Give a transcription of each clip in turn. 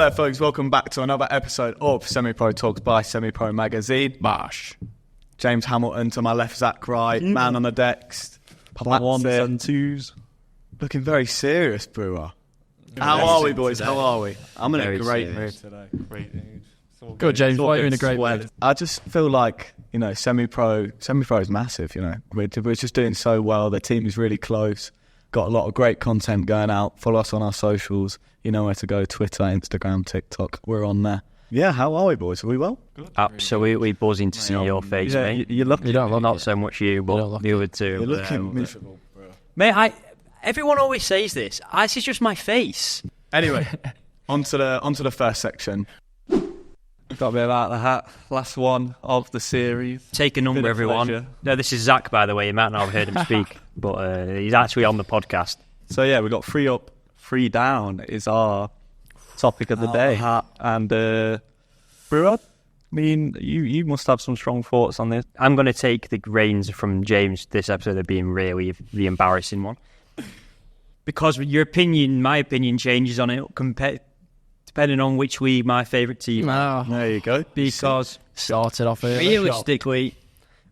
there, folks. Welcome back to another episode of Semi-Pro Talks by Semi-Pro Magazine. Bash. James Hamilton to my left, Zach Wright, man on the decks. Ones and twos. Looking very serious, Brewer. How are we, boys? How are we? I'm in a great mood today. Great mood. Good, James. Why are you in a great mood? I just feel like, Semi-Pro is massive, We're just doing so well. The team is really close. Got a lot of great content going out. Follow us on our socials. You know where to go. Twitter, Instagram, TikTok. We're on there. Yeah, how are we, boys? Are we well? Good. Absolutely buzzing to see your face, mate. You're looking... You don't look Not so much you, but the other two. You're looking miserable, bro. Mate, everyone always says this. This is just my face. Anyway, onto the first section. Got me about the hat. Last one of the series. Take a number, Been a everyone. pleasure. No, this is Zach, by the way. You might not have heard him speak, but he's actually on the podcast. So yeah, we got 3 up, 3 down is our topic of the day. And Brewer, I mean, you must have some strong thoughts on this. I'm going to take the reins from James this episode of being really the embarrassing one. Because my opinion changes on it depending on which league my favourite team. There you go. Because started off here. realistically,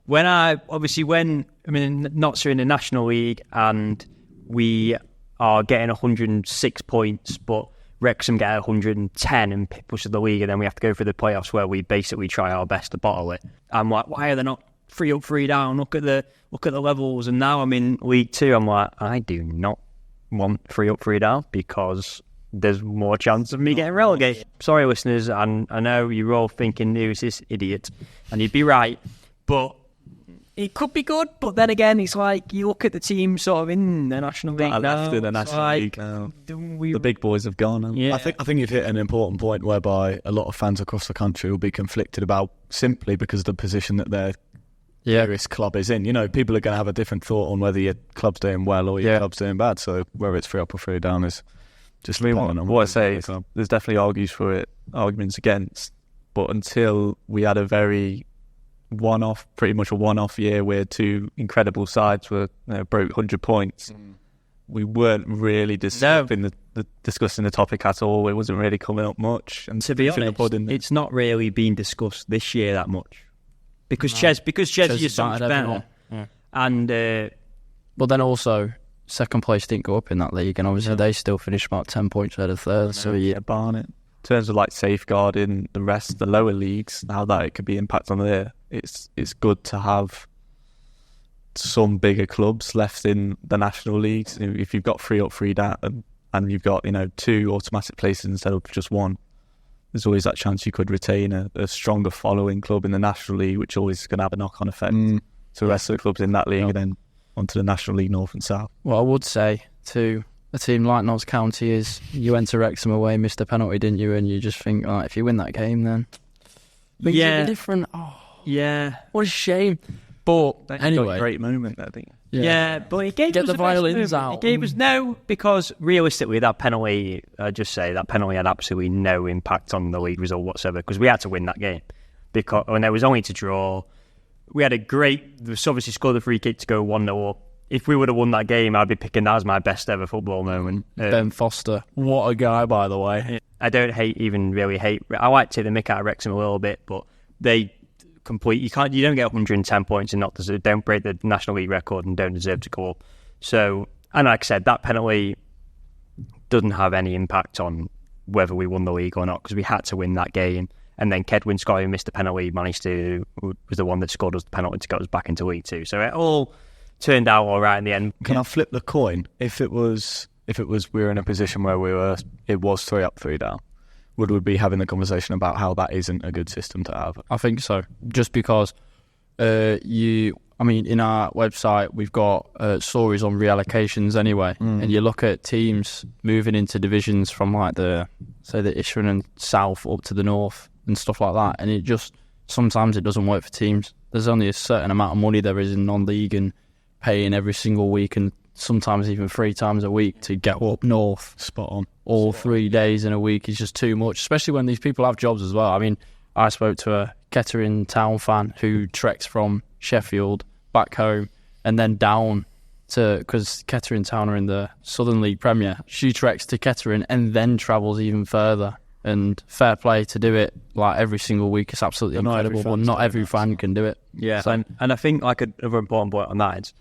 Notts are in the National League and we are getting 106 points, but Wrexham get 110 and push the league, and then we have to go through the playoffs where we basically try our best to bottle it. I'm like, why are they not 3 up, 3 down? Look at the levels. And now I'm in League 2. I'm like, I do not want 3 up, 3 down because there's more chance of me getting relegated. Sorry, listeners, and I know you're all thinking, who's this idiot? And you'd be right, but it could be good. But then again, it's like you look at the team sort of in the National League now. After the National League now. The big boys have gone. Yeah. I think you've hit an important point whereby a lot of fans across the country will be conflicted about simply because of the position that their various club is in. People are going to have a different thought on whether your club's doing well or your club's doing bad. So whether it's 3 up or 3 down is just depending on what I say is there's definitely arguments against, but until we had a very pretty much a one-off year where 2 incredible sides broke 100 points, we weren't really discussing the topic at all. It wasn't really coming up much. And to be honest, it's not really been discussed this year that much because Ches is so much better. Yeah. And but then also, second place didn't go up in that league, and obviously they still finished about 10 points ahead of third. So Barnet. In terms of safeguarding the rest, the lower leagues, now that it could be impact on there, it's good to have some bigger clubs left in the national leagues. If you've got 3 up, 3 down, and you've got 2 automatic places instead of just 1, there's always that chance you could retain a stronger following club in the national league, which always is going to have a knock-on effect to the rest of the clubs in that league, and then onto the National League North and South. What I would say to a team like Notts County is you went to Wrexham away, missed a penalty, didn't you? And you just think, if you win that game, then things will be different. Oh, yeah, what a shame. But anyway, great moment, I think. Yeah, but it gave us the violins out. It gave us because realistically, that penalty, that penalty had absolutely no impact on the league result whatsoever because we had to win that game and there was only to draw. We had obviously scored the free kick to go 1-0 up. If we would have won that game, I'd be picking that as my best ever football moment. Ben Foster, what a guy, by the way. I don't really hate. I like to take the mick out of Wrexham a little bit, but they you don't get 110 points and don't break the National League record and don't deserve to go up. So, and like I said, that penalty doesn't have any impact on whether we won the league or not because we had to win that game. And then Kedwin Scott, who missed the penalty, was the one that scored us the penalty to get us back into League 2. So it all turned out all right in the end. Can I flip the coin? If it was we were in a position where it was 3 up, 3 down, would we be having the conversation about how that isn't a good system to have? I think so. Just because in our website we've got stories on reallocations anyway, and you look at teams moving into divisions from the Ishran and South up to the North and stuff like that, and it just sometimes it doesn't work for teams. There's only a certain amount of money there is in non-league and paying every single week and sometimes even 3 times a week to get up north. Spot on. All 3 days in a week is just too much, especially when these people have jobs as well. I mean, I spoke to a Kettering Town fan who treks from Sheffield back home and then down to, because Kettering Town are in the Southern League Premier, she treks to Kettering and then travels even further And fair play to do it like every single week. It's absolutely incredible, but not every fan can do it. Yeah, so, and I think like another important point on that is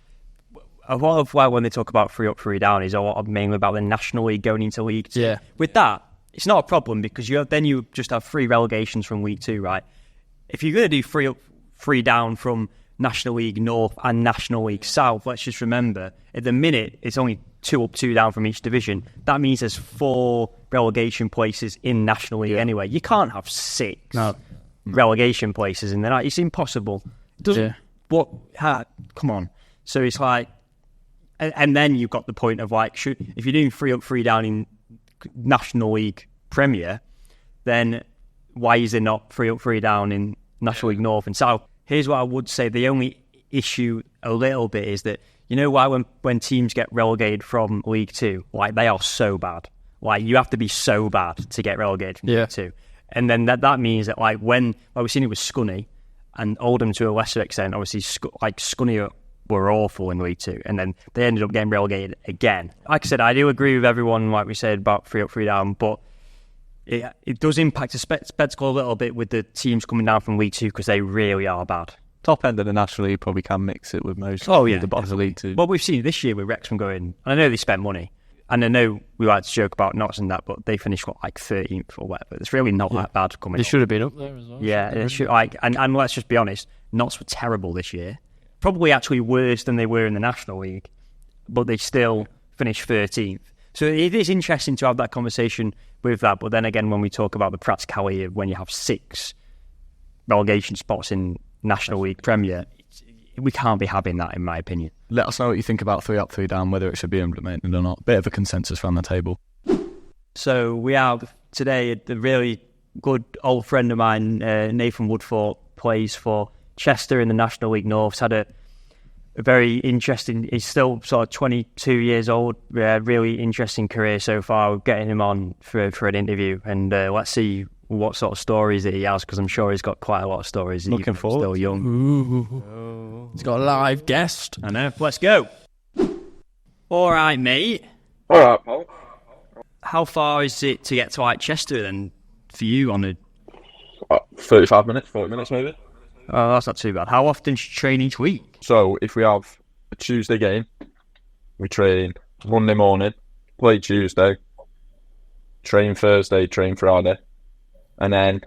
a lot of like when they talk about 3 up, 3 down is a lot of mainly about the National League going into League 2. Yeah. With that, it's not a problem because you just have 3 relegations from League 2, right? If you're going to do 3 up, 3 down from National League North and National League South, let's just remember at the minute it's only 2 up, 2 down from each division. That means there's 4 relegation places in National League anyway. You can't have 6 relegation places in there. It's impossible. Come on. So it's like, and then you've got the point of like, if you're doing 3 up, 3 down in National League Premier, then why is there not 3 up, 3 down in National League North and South? Here's what I would say. The only issue a little bit is that, you know why when teams get relegated from League 2, like they are so bad. Like you have to be so bad to get relegated from League 2. And then that means that like when we've seen it with Scunny and Oldham to a lesser extent, obviously like Scunny were awful in League 2 and then they ended up getting relegated again. Like I said, I do agree with everyone, like we said, about 3 up, 3 down, but it does impact the spectacle a little bit with the teams coming down from League 2 because they really are bad. Top end of the National League probably can mix it with most. The bottom of the League 2. Well, we've seen this year with Wrexham going, and I know they spent money, and I know we like to joke about Notts and that, but they finished like 13th or whatever. It's really not that bad coming. They should have been up there as well. Yeah, it should, and let's just be honest, Notts were terrible this year. Probably actually worse than they were in the National League, but they still finished 13th. So it is interesting to have that conversation with that. But then again, when we talk about the practicality of when you have 6 relegation spots in National League Premier, we can't be having that, in my opinion. Let us know what you think about 3 up, 3 down, whether it should be implemented or not. Bit of a consensus around the table. So we have today a really good old friend of mine, Nathan Woodthorpe, plays for Chester in the National League North. He's had a very interesting, he's still sort of 22 years old, really interesting career so far. We're getting him on for an interview and let's see what sort of stories that he has, because I'm sure he's got quite a lot of stories. Looking forward. Still young. Ooh. He's got a live guest. I know. Let's go. All right, mate. All right, Paul. How far is it to get to Chester then for you on a... 35 minutes, 40 minutes maybe. Oh, that's not too bad. How often do you train each week? So if we have a Tuesday game, we train Monday morning, play Tuesday, train Thursday, train Friday, and then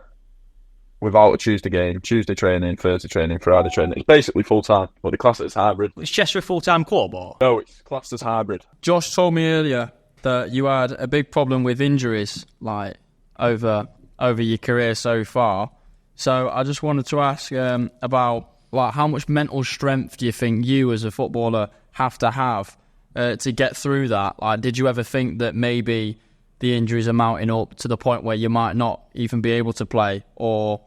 without a Tuesday game, Tuesday training, Thursday training, Friday training. It's basically full time, but they class it as hybrid. Is Chester a full-time club or? No, it's classed as hybrid. Josh told me earlier that you had a big problem with injuries, like over your career so far. So I just wanted to ask about like how much mental strength do you think you as a footballer have to get through that? Like, did you ever think that maybe the injuries are mounting up to the point where you might not even be able to play, or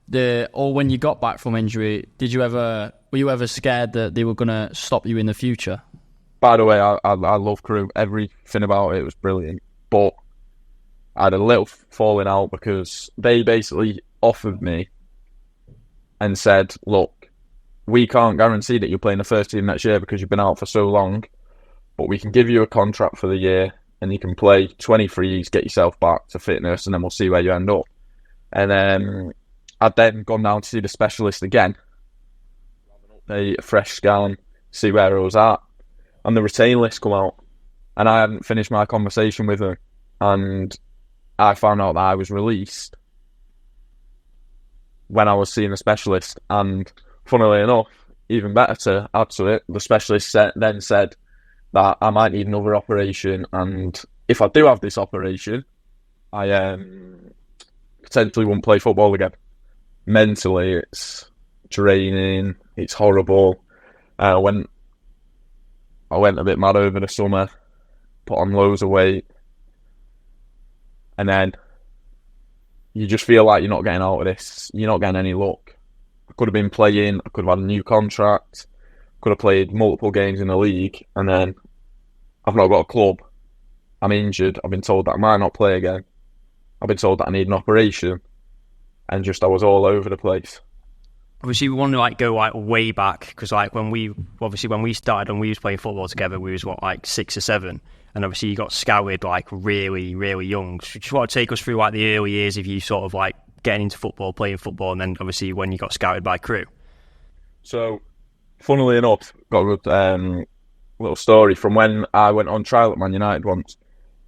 when you got back from injury, were you ever scared that they were going to stop you in the future? By the way, I love Crew. Everything about it was brilliant, but I had a little falling out because they basically offered me and said, look, we can't guarantee that you'll play in the first team next year because you've been out for so long, but we can give you a contract for the year and you can play 23s, get yourself back to fitness, and then we'll see where you end up. And I'd then gone down to see the specialist again, a fresh scan, see where I was at, and the retain list come out, and I hadn't finished my conversation with her, and I found out that I was released when I was seeing a specialist. And funnily enough, even better to add to it, the specialist then said that I might need another operation, and if I do have this operation, I potentially won't play football again. Mentally, it's draining, it's horrible. I went a bit mad over the summer, put on loads of weight, and then you just feel like you're not getting out of this. You're not getting any luck. I could have been playing, I could have had a new contract, could have played multiple games in the league, and then I've not got a club. I'm injured. I've been told that I might not play again. I've been told that I need an operation, and just I was all over the place. obviously we want to like go like way back, because like when we started and we was playing football together, we was like 6 or 7, and obviously you got scouted like really, really young. So just want to take us through like the early years of you sort of like getting into football, playing football, and then obviously when you got scouted by Crewe. So, funnily enough, got a good little story from when I went on trial at Man United once.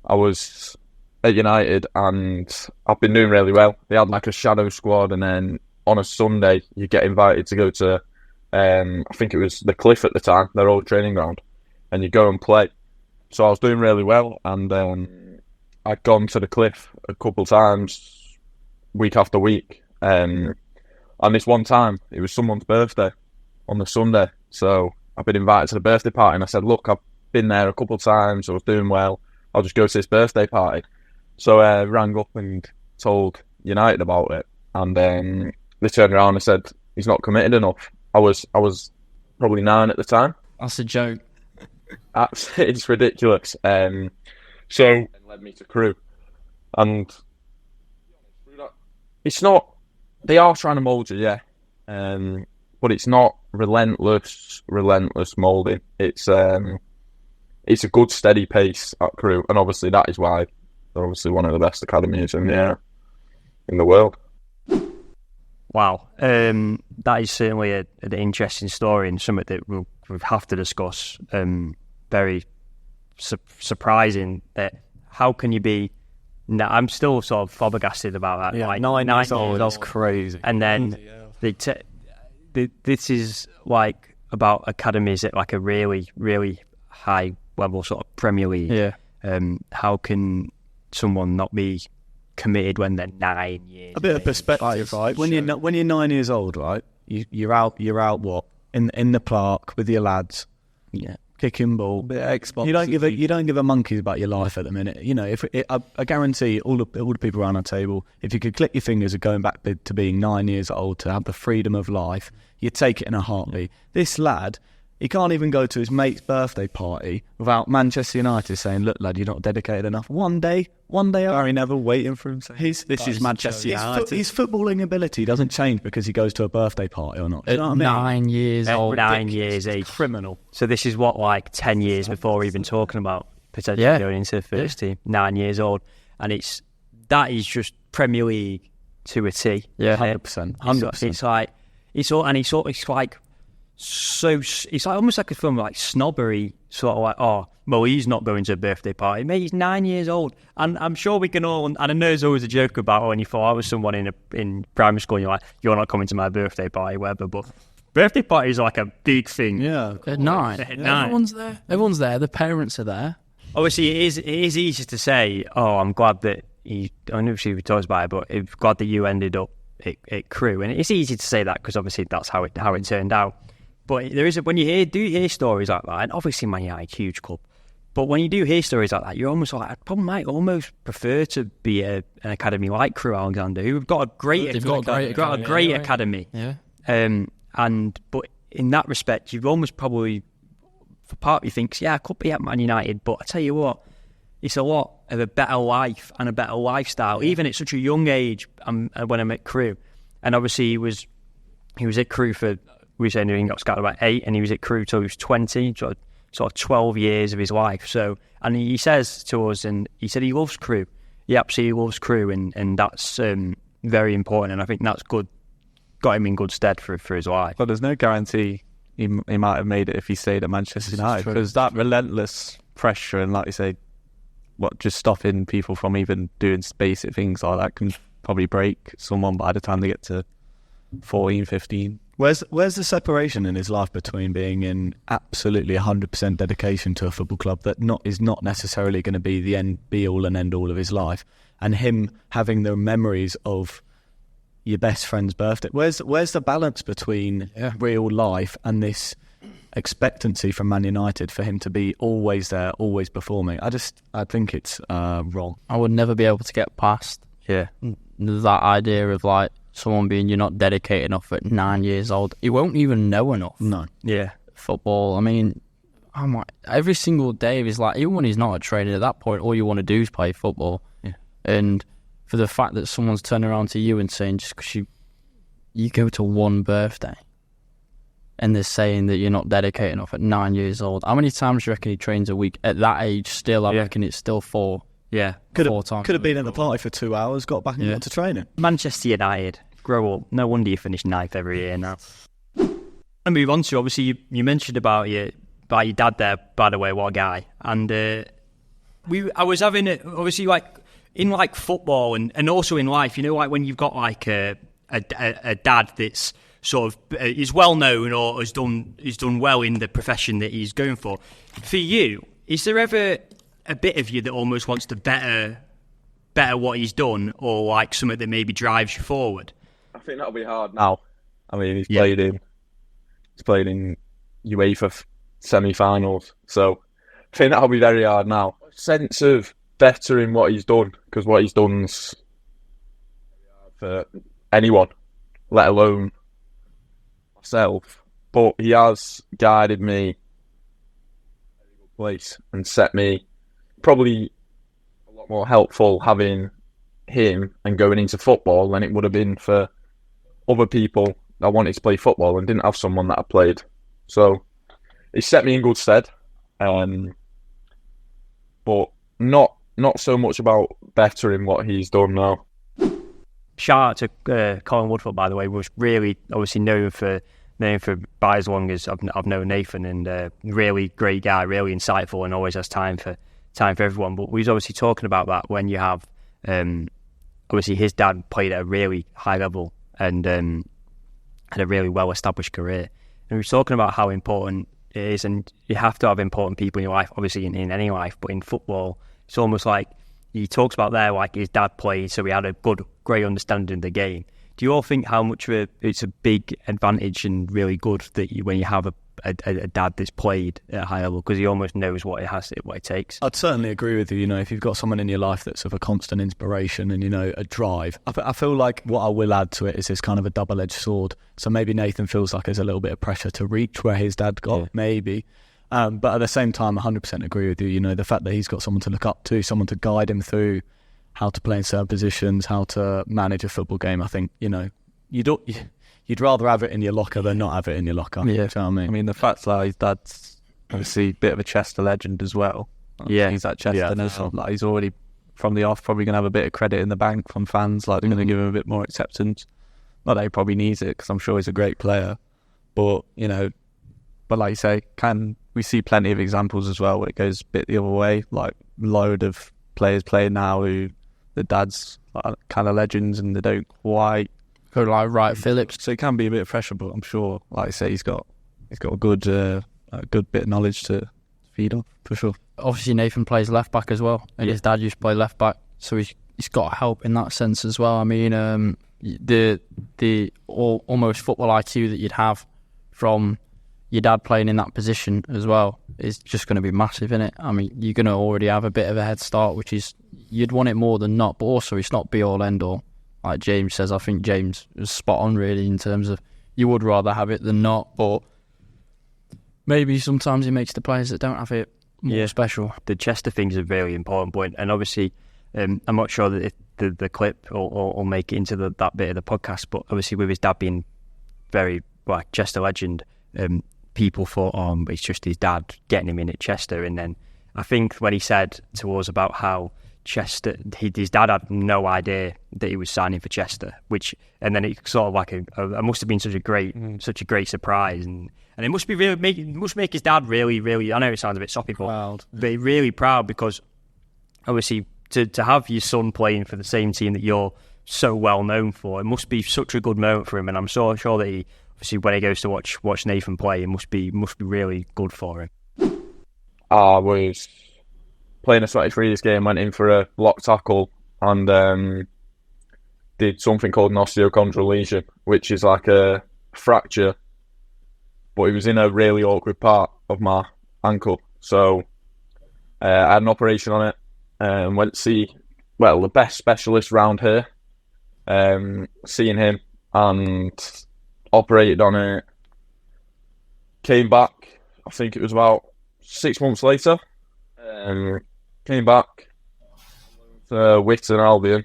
I was at United and I've been doing really well. They had like a shadow squad, and then on a Sunday you get invited to go to, I think it was the Cliff at the time, their old training ground, and you go and play. So I was doing really well, and I'd gone to the Cliff a couple times, week after week. And this one time, it was someone's birthday on the Sunday, so I've been invited to the birthday party, and I said, look, I've been there a couple of times, I was doing well, I'll just go to this birthday party. So I rang up and told United about it, and they turned around and said, he's not committed enough. I was probably 9 at the time. That's a joke. It's ridiculous. So it led me to Crewe, and it's not, they are trying to mould you, yeah, but it's not relentless moulding. It's a good steady pace at Crewe, and obviously that is why they're obviously one of the best academies in the world. Wow, that is certainly an interesting story, and something that we'll have to discuss. Very surprising that how can you be? I'm still sort of flabbergasted about that. Yeah, like 9 years old. That's old. crazy. And then this is like about academies at like a really, really high level, sort of Premier League. Yeah. How can someone not be committed when they're 9 years? A bit of perspective, right? When you're 9 years old, right? You're out what in the park with your lads. Yeah. Kicking ball, Bit of Xbox. you don't give a monkeys about your life at the minute. You know, I guarantee all the people around our table, if you could click your fingers of going back to being 9 years old to have the freedom of life, you'd take it in a heartbeat. This lad, he can't even go to his mate's birthday party without Manchester United saying, "Look, lad, you're not dedicated enough." One day, Barry Neville waiting for him. this is Manchester United. His footballing ability doesn't change because he goes to a birthday party or not. Do you know what I mean? 9 years At old. 9 years age. Criminal. So this is what, like 10 years before we're even talking about potentially going into the first team. 9 years old, and that is just Premier League to a T. Yeah, 100%. 100%. It's like it's like so. It's like almost like a film like snobbery, sort of like, oh, well, he's not going to a birthday party. Mate, he's 9 years old, and I'm sure we can all. And I know there's always a joke about when you thought I was someone in primary school, and you're like, you're not coming to my birthday party, whatever. But birthday party is like a big thing. Yeah. At 9. At 9. Everyone's there. The parents are there. Obviously, it is easy to say, oh, I'm glad that I know we talked about it, but I'm glad that you ended up at Crewe, and it's easy to say that because obviously that's how it turned out. But there is when you hear stories like that, and obviously Man United, huge club. But when you do hear stories like that, you're almost like, I probably might almost prefer to be an academy like Crewe Alexander, who've got a great academy. Yeah. But in that respect, you've almost probably, for part of you thinks, yeah, I could be at Man United, but I tell you what, it's a lot of a better life and a better lifestyle, even at such a young age. When I'm at Crewe, and obviously he was at Crewe for, we said he got scouted about 8, and he was at Crewe till he was 20, sort of 12 years of his life. So, and he says to us, and he said he loves Crewe. He absolutely loves Crewe, and that's very important. And I think that's good, got him in good stead for his life. But there's no guarantee he might have made it if he stayed at Manchester United, because that relentless pressure and, like you say, just stopping people from even doing basic things like that can probably break someone by the time they get to 14, 15. Where's the separation in his life between being in absolutely 100% dedication to a football club that is not necessarily going to be the end, be all and end all of his life, and him having the memories of your best friend's birthday? Where's the balance between real life and this expectancy from Man United for him to be always there, always performing? I think it's wrong. I would never be able to get past that idea of like someone being, you're not dedicated enough at 9 years old. He won't even know enough. No. Yeah. Football. I mean, I'm like, every single day of his life, even when he's not a trainer, at that point, all you want to do is play football. Yeah. And for the fact that someone's turning around to you and saying, just because you you go to one birthday and they're saying that you're not dedicated enough at 9 years old. How many times do you reckon he trains a week at that age still? I reckon it's still 4. Yeah. Four times. Could have been at the party for 2 hours, got back and got to training. Manchester United, grow up. No wonder you finish 9th every year now. I move on to, obviously, you mentioned about your dad there, by the way, what a guy. And I was having it, obviously, like, in like football and also in life, you know, like when you've got like a dad that's sort of is well known or has done well in the profession that he's going for. For you, is there ever a bit of you that almost wants to better what he's done, or like something that maybe drives you forward? I think that'll be hard now. I mean, he's played in UEFA semi-finals, so I think that'll be very hard now. Sense of bettering what he's done, because what he's done's for anyone, let alone myself. But he has guided me in a very good place and set me probably a lot more helpful having him and going into football than it would have been for other people that wanted to play football and didn't have someone that had played. So he set me in good stead, but not so much about bettering what he's done now. Shout out to Colin Woodthorpe, by the way, was really obviously known for by as long as I've known Nathan, and really great guy, really insightful, and always has time for everyone. But we was obviously talking about that when you have obviously his dad played at a really high level and had a really well established career, and we were talking about how important it is, and you have to have important people in your life, obviously in any life, but in football it's almost like he talks about there, like his dad played, so he had a great understanding of the game. Do you all think how much of it's a big advantage and really good that when you have a dad that's played at a high level, because he almost knows what it takes? I'd certainly agree with you. You know, if you've got someone in your life that's of a constant inspiration and, you know, a drive, I feel like what I will add to it is this kind of a double-edged sword. So maybe Nathan feels like there's a little bit of pressure to reach where his dad got, maybe. But at the same time, 100% agree with you. You know, the fact that he's got someone to look up to, someone to guide him through how to play in certain positions, how to manage a football game. I think, you know, you'd rather have it in your locker than not have it in your locker. Yeah, you know what I mean? I mean, the fact that his dad's obviously a bit of a Chester legend as well. Yeah, he's at Chester now. Like, he's already from the off probably going to have a bit of credit in the bank from fans. Like, they're going to give him a bit more acceptance. Not that he probably needs it, because I'm sure he's a great player. But, you know, like you say, we see plenty of examples as well where it goes a bit the other way. Like, load of players playing now who the dad's like, kind of legends, and they don't quite go like Wright Phillips. So it can be a bit of pressure, but I'm sure, like I say, he's got a good bit of knowledge to feed off for sure. Obviously, Nathan plays left back as well, and his dad used to play left back, so he's got help in that sense as well. I mean, the almost football IQ that you'd have from your dad playing in that position as well is just going to be massive, isn't it? I mean, you're going to already have a bit of a head start, which is, you'd want it more than not, but also it's not be all end all. Like James says, I think James is spot on really in terms of you would rather have it than not, but maybe sometimes it makes the players that don't have it more special. The Chester thing's a very important point, and obviously I'm not sure that the clip will make it into that bit of the podcast, but obviously with his dad being very like Chester legend, people thought, it's just his dad getting him in at Chester. And then I think when he said to us about how Chester, his dad had no idea that he was signing for Chester, and then it sort of like it must have been such a great surprise, and it must be must make his dad really, really, I know it sounds a bit soppy, but really proud, because obviously to have your son playing for the same team that you're so well known for, it must be such a good moment for him, and I'm so sure that he, obviously, when he goes to watch Nathan play, it must be really good for him. I was playing a 23s game, went in for a block tackle, and did something called an osteochondral lesion, which is like a fracture, but it was in a really awkward part of my ankle. So I had an operation on it, and went to see, the best specialist round here, seeing him, and operated on it. Came back, I think it was about 6 months later. Came back to Witton Albion.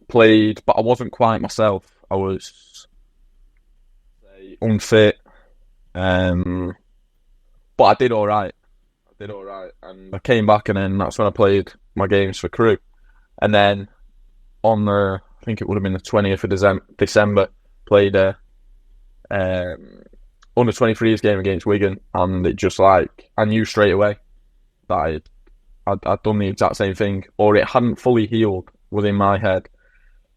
played, but I wasn't quite myself. I was unfit, but I did all right. And I came back, and then that's when I played my games for Crewe. And then on the, I think it would have been the 20th of December, played a under 23s game against Wigan, and it just like, I knew straight away that I'd done the exact same thing, or it hadn't fully healed within my head.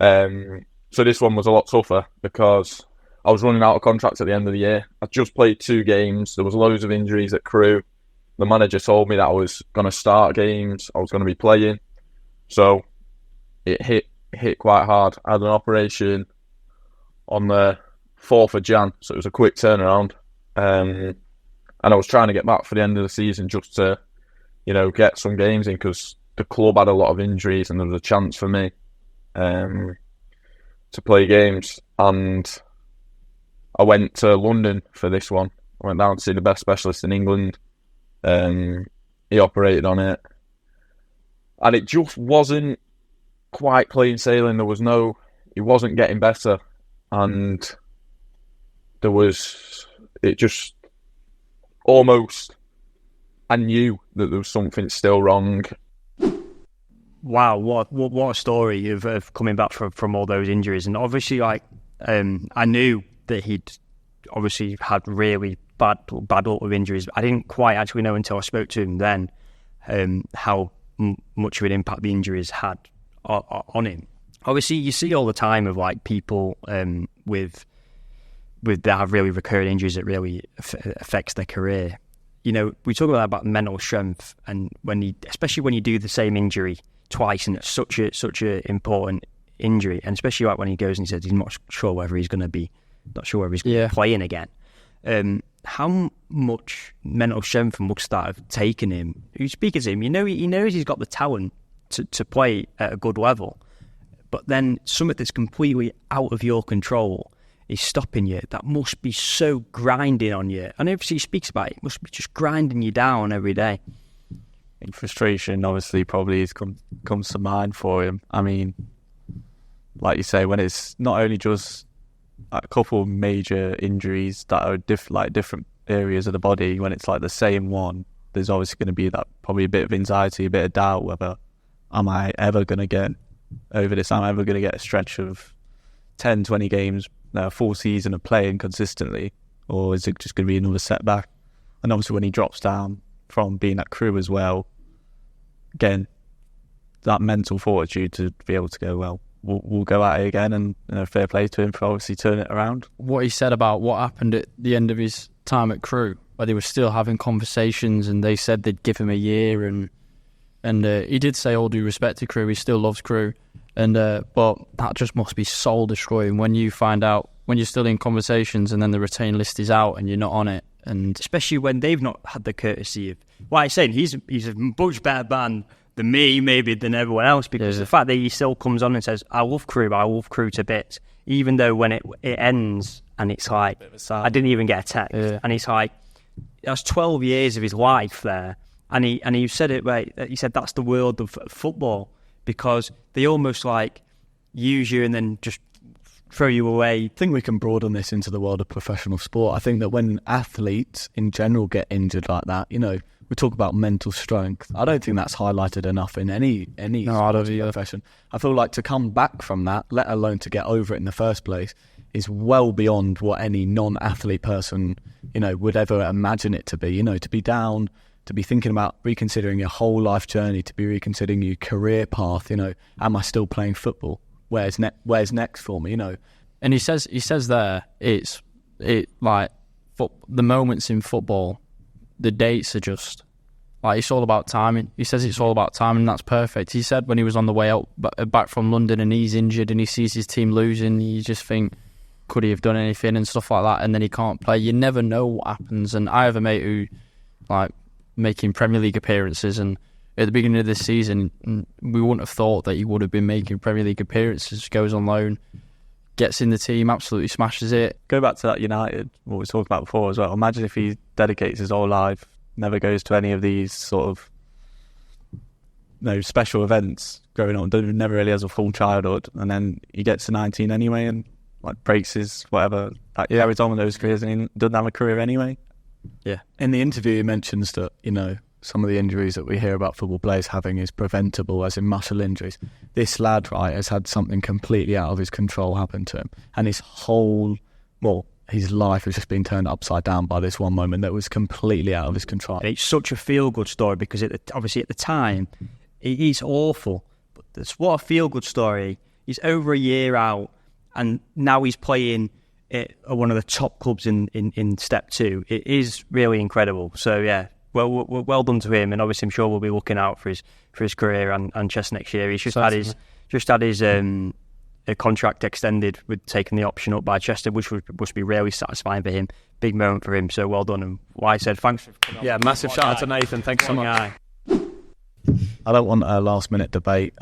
So this one was a lot tougher because I was running out of contracts at the end of the year. I just played 2 games. There was loads of injuries at Crewe. The manager told me that I was going to start games. I was going to be playing. So it hit quite hard. I had an operation on the 4th of Jan, so it was a quick turnaround. And I was trying to get back for the end of the season just to, get some games in, because the club had a lot of injuries and there was a chance for me to play games. And I went to London for this one. I went down to see the best specialist in England. He operated on it, and it just wasn't quite plain sailing. It wasn't getting better, and it just almost, I knew that there was something still wrong. Wow, what a story of coming back from all those injuries. And obviously, I knew that he'd obviously had really bad luck with injuries. I didn't quite actually know until I spoke to him then how much of an impact the injuries had on him. Obviously, you see all the time of like people with that have really recurring injuries that really affects their career. We talk about mental strength, and especially when you do the same injury twice, and it's such a important injury, and especially like when he goes and he says he's not sure whether he's going to be playing again. How much mental strength must that have taken him? You speak to him, he knows he's got the talent to play at a good level, but then something that's completely out of your control is stopping you. That must be so grinding on you. And obviously he speaks about it must be just grinding you down every day. And frustration obviously probably comes to mind for him. I mean, like you say, when it's not only just a couple of major injuries that are different areas of the body, when it's like the same one, there's obviously going to be that probably a bit of anxiety, a bit of doubt whether am I ever going to get over this? Am I ever going to get a stretch of 10, 20 games, a full season of playing consistently, or is it just going to be another setback? And obviously when he drops down from being at Crewe as well, again, that mental fortitude to be able to go, well, we'll go at it again, and fair play to him for obviously turning it around. What he said about what happened at the end of his time at Crewe, where they were still having conversations and they said they'd give him a year, and he did say all due respect to Crewe, he still loves Crewe, but that just must be soul destroying when you find out, when you're still in conversations and then the retain list is out and you're not on it, and especially when they've not had the courtesy of, well, I'm saying he's a much better man than me, maybe, than everyone else, because the fact that he still comes on and says, I love Crewe to bits, even though when it ends and it's like, I didn't even get a text, and it's like, that's 12 years of his life there, and he said it right, he said that's the world of football, because they almost like use you and then just throw you away. I think we can broaden this into the world of professional sport. I think that when athletes in general get injured like that, we talk about mental strength. I don't think that's highlighted enough in any profession. I feel like to come back from that, let alone to get over it in the first place, is well beyond what any non-athlete person, would ever imagine it to be. To be down, to be thinking about reconsidering your whole life journey, to be reconsidering your career path. Am I still playing football? Where's next for me? And he says there, the moments in football, the dates are just like, it's all about timing. He says it's all about timing, and that's perfect. He said when he was on the way out back from London and he's injured and he sees his team losing, you just think, could he have done anything and stuff like that, and then he can't play. You never know what happens. And I have a mate who making Premier League appearances, and at the beginning of this season we wouldn't have thought that he would have been making Premier League appearances, goes on loan, gets in the team, absolutely smashes it. Go back to that United, what we talked about before as well. Imagine if he dedicates his whole life, never goes to any of these sort of special events, growing up, never really has a full childhood, and then he gets to 19 anyway, and like breaks his whatever, like carries on with those careers, and he doesn't have a career anyway. Yeah. In the interview, he mentions that, you know, some of the injuries that we hear about football players having is preventable, as in muscle injuries. This lad, right, has had something completely out of his control happen to him, and his life has just been turned upside down by this one moment that was completely out of his control. And it's such a feel-good story because obviously at the time, it is awful. But what a feel-good story. He's over a year out, and now he's playing at one of the top clubs in Step 2. It is really incredible. So, yeah, well done to him. And obviously I'm sure we'll be looking out for his career and Chester next year. He's had his contract extended with taking the option up by Chester, which must be really satisfying for him. Big moment for him, so well done. And like I said, thanks for coming on. Yeah, massive shout out to Nathan. Thanks so much. I don't want a last minute debate.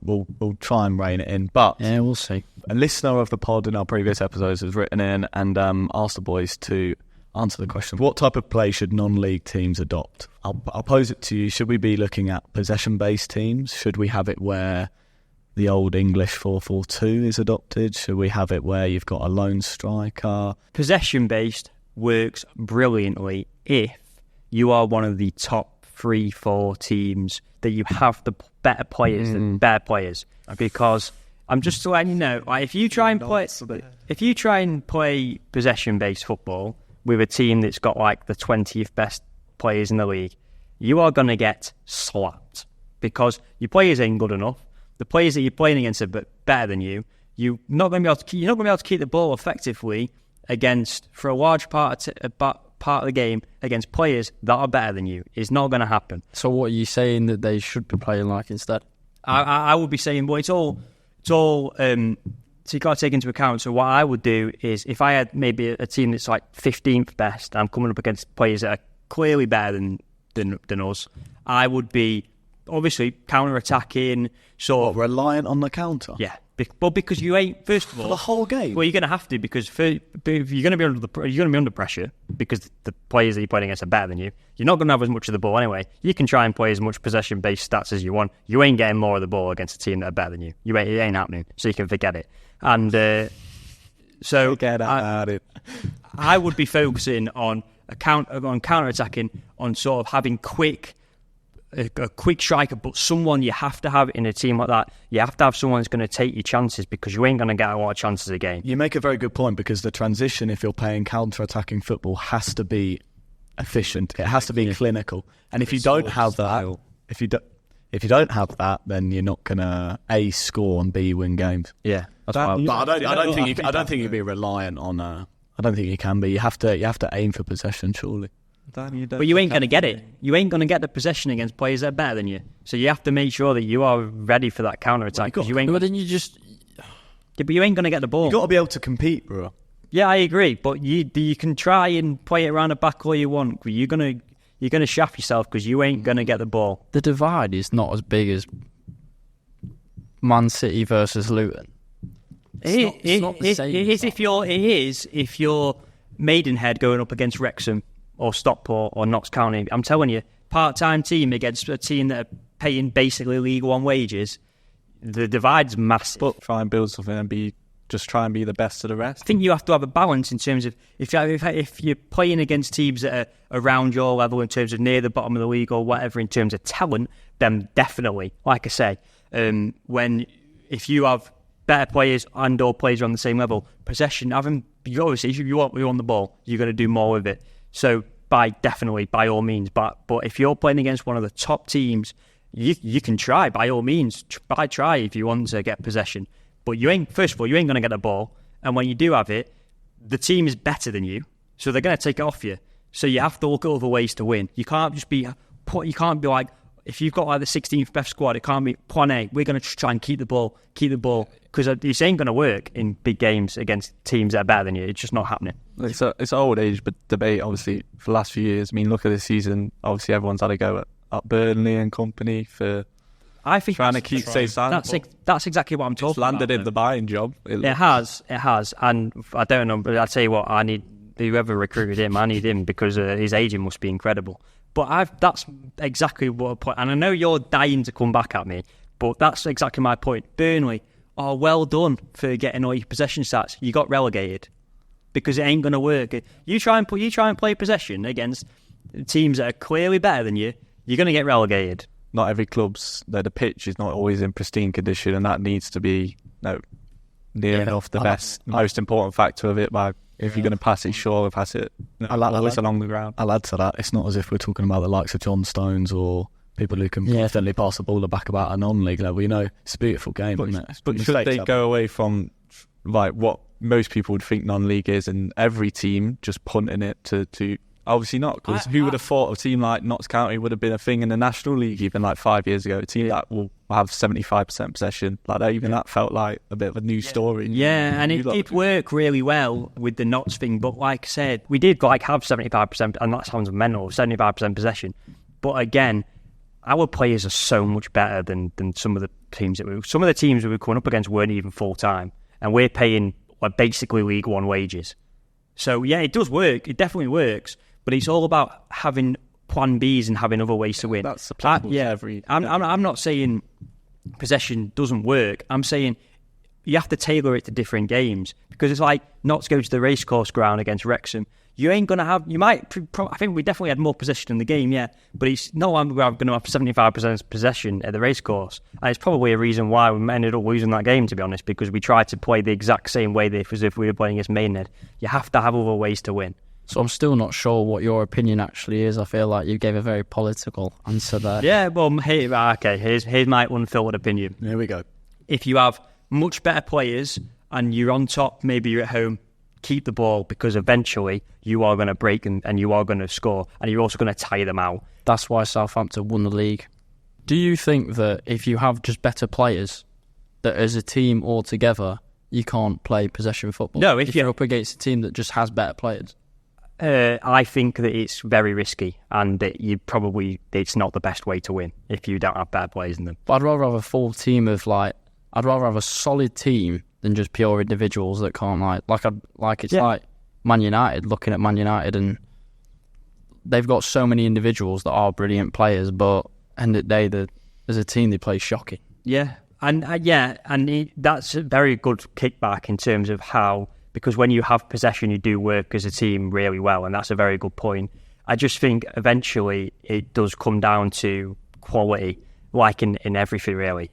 We'll try and rein it in, but yeah, we'll see. A listener of the pod in our previous episodes has written in and asked the boys to answer the question: what type of play should non-league teams adopt? I'll pose it to you. Should we be looking at possession-based teams? Should we have it where the old English 4-4-2 is adopted? Should we have it where you've got a lone striker? Possession-based works brilliantly if you are one of the top 3-4 teams that you have the better players than better players. Because I'm just letting you know, like, if you try and play possession-based football with a team that's got like the 20th best players in the league, you are going to get slapped because your players ain't good enough. The players that you're playing against are better than you. You're not going to be able to keep the ball effectively for a large part of the game against players that are better than you. It's not going to happen. So what are you saying that they should be playing like instead? I would be saying, well, it's all. So you've got to take into account. So what I would do is, if I had maybe a team that's like 15th best, and I'm coming up against players that are clearly better than us, I would be obviously counter-attacking. Reliant on the counter? Yeah. Because you ain't, first of all, for the whole game. Well, you're going to have to, because if you're going to be under pressure because the players that you're playing against are better than you. You're not going to have as much of the ball anyway. You can try and play as much possession-based stats as you want. You ain't getting more of the ball against a team that are better than you. It ain't happening. So you can forget it. And so forget about it. I would be focusing on counter-attacking, on sort of having a quick striker, but someone you have to have in a team like that. You have to have someone that's going to take your chances, because you ain't going to get a lot of chances a game. You make a very good point, because the transition, if you're playing counter-attacking football, has to be efficient. It has to be clinical. And if you don't have that, if you don't have that, then you're not going to A, score, and B, win games. Yeah, but I don't think you'd be reliant on. I don't think you can be. You have to aim for possession, surely. But you ain't going to get it. You ain't going to get the possession against players that are better than you. So you have to make sure that you are ready for that counter-attack. But you ain't going to get the ball. You've got to be able to compete, bro. Yeah, I agree. But you can try and play it around the back all you want. But you're going to shaft yourself, because you ain't going to get the ball. The divide is not as big as Man City versus Luton. It's not the same. It is if you're Maidenhead going up against Wrexham, or Stockport, or Notts County. I'm telling you, part-time team against a team that are paying basically League One wages, the divide's massive. But try and build something and try and be the best of the rest. I think you have to have a balance in terms of, if you're playing against teams that are around your level in terms of near the bottom of the league or whatever in terms of talent, then definitely, like I say, if you have better players and or players on the same level, possession, obviously, if you want the ball, you're going to do more with it. So by all means, but if you're playing against one of the top teams, you can try, by all means, try if you want to get possession. But first of all, you ain't going to get the ball, and when you do have it, the team is better than you, so they're going to take it off you. So you have to look at other ways to win. You can't just be like, if you've got like the 16th best squad, it can't be plan A. We're going to try and keep the ball, because this ain't going to work in big games against teams that are better than you. It's just not happening. It's an old age debate, obviously, for the last few years. I mean, look at this season. Obviously, everyone's had a go at Burnley and company for trying to keep safe. That's exactly what I'm talking about. It's landed in the buying job. It has, and I don't know, but I'll tell you what, I need whoever recruited him. I need him, because his agent must be incredible. But that's exactly what I put. And I know you're dying to come back at me, But that's exactly my point. Burnley, well done for getting all your possession stats. You got relegated because it ain't going to work. You try and play possession against teams that are clearly better than you, you're going to get relegated. Not every the pitch is not always in pristine condition, and that needs to be near enough the most important factor of it. If you're going to pass it short, pass it always along the ground. I'll add to that. It's not as if we're talking about the likes of John Stones or people who can confidently pass the ball back about a non-league level. It's a beautiful game, isn't it? But should they go away from what most people would think non-league is, and every team just punting it to obviously not, because who would have thought a team like Notts County would have been a thing in the National League even 5 years ago? A team that will have 75% possession like that. Even that felt like a bit of a new story. Yeah, and it did work really well with the Notts thing. But like I said, we did have 75%, and that sounds mental, 75% possession. But again, our players are so much better than some of the teams some of the teams we were coming up against weren't even full time, and we're paying basically League One wages. So yeah, it does work. It definitely works. But it's all about having plan Bs and having other ways to win. That's applicable to every... I'm not saying possession doesn't work. I'm saying you have to tailor it to different games, because it's like not to go to the racecourse ground against Wrexham. You ain't going to have... You might... I think we definitely had more possession in the game, yeah. But it's no, I'm going to have 75% possession at the racecourse. And it's probably a reason why we ended up losing that game, to be honest, because we tried to play the exact same way as if we were playing against Maidenhead. You have to have other ways to win. So I'm still not sure what your opinion actually is. I feel like you gave a very political answer there. Yeah, well, here's my unfiltered opinion. Here we go. If you have much better players and you're on top, maybe you're at home, keep the ball, because eventually you are going to break and you are going to score, and you're also going to tire them out. That's why Southampton won the league. Do you think that if you have just better players, that as a team altogether, you can't play possession football? No, if you're up against a team that just has better players. I think that it's very risky, and that it's not the best way to win if you don't have better players in them. But I'd rather have a full team of I'd rather have a solid team than just pure individuals that can't like Man United. Looking at Man United, and they've got so many individuals that are brilliant players, but end of the day, as a team, they play shocking. Yeah, that's a very good kickback in terms of how. Because when you have possession, you do work as a team really well, and that's a very good point. I just think eventually it does come down to quality, like in everything really.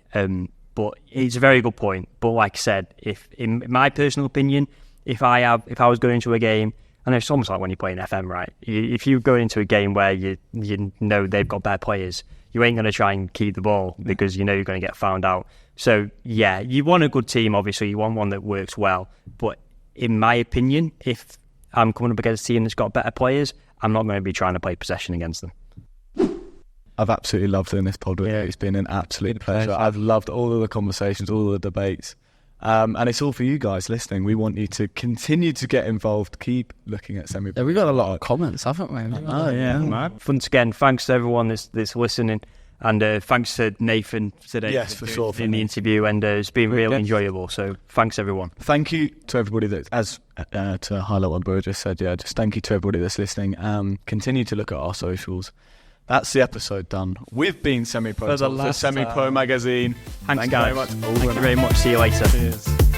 But it's a very good point. But like I said, if in my personal opinion, if I was going into a game, and it's almost like when you play an FM, right? If you go into a game where you know they've got better players, you ain't going to try and keep the ball because you know you're going to get found out. So yeah, you want a good team. Obviously, you want one that works well, but in my opinion, if I'm coming up against a team that's got better players, I'm not going to be trying to play possession against them. I've absolutely loved doing this pod with you. It's been an absolute pleasure. I've loved all of the conversations, all of the debates. And it's all for you guys listening. We want you to continue to get involved. Keep looking at semi. Yeah, we got a lot of comments, haven't we? Oh, yeah. Once again, thanks to everyone that's listening. And thanks to Nathan today for sure, in the interview, and it's been really enjoyable. So thanks everyone. Thank you to everybody that, to highlight what Brewer just said, just thank you to everybody that's listening. Continue to look at our socials. That's the episode done. We've been Semi-Pro for Semi-Pro Magazine. Thanks guys. Very much. Thank you very much. See you later. Cheers.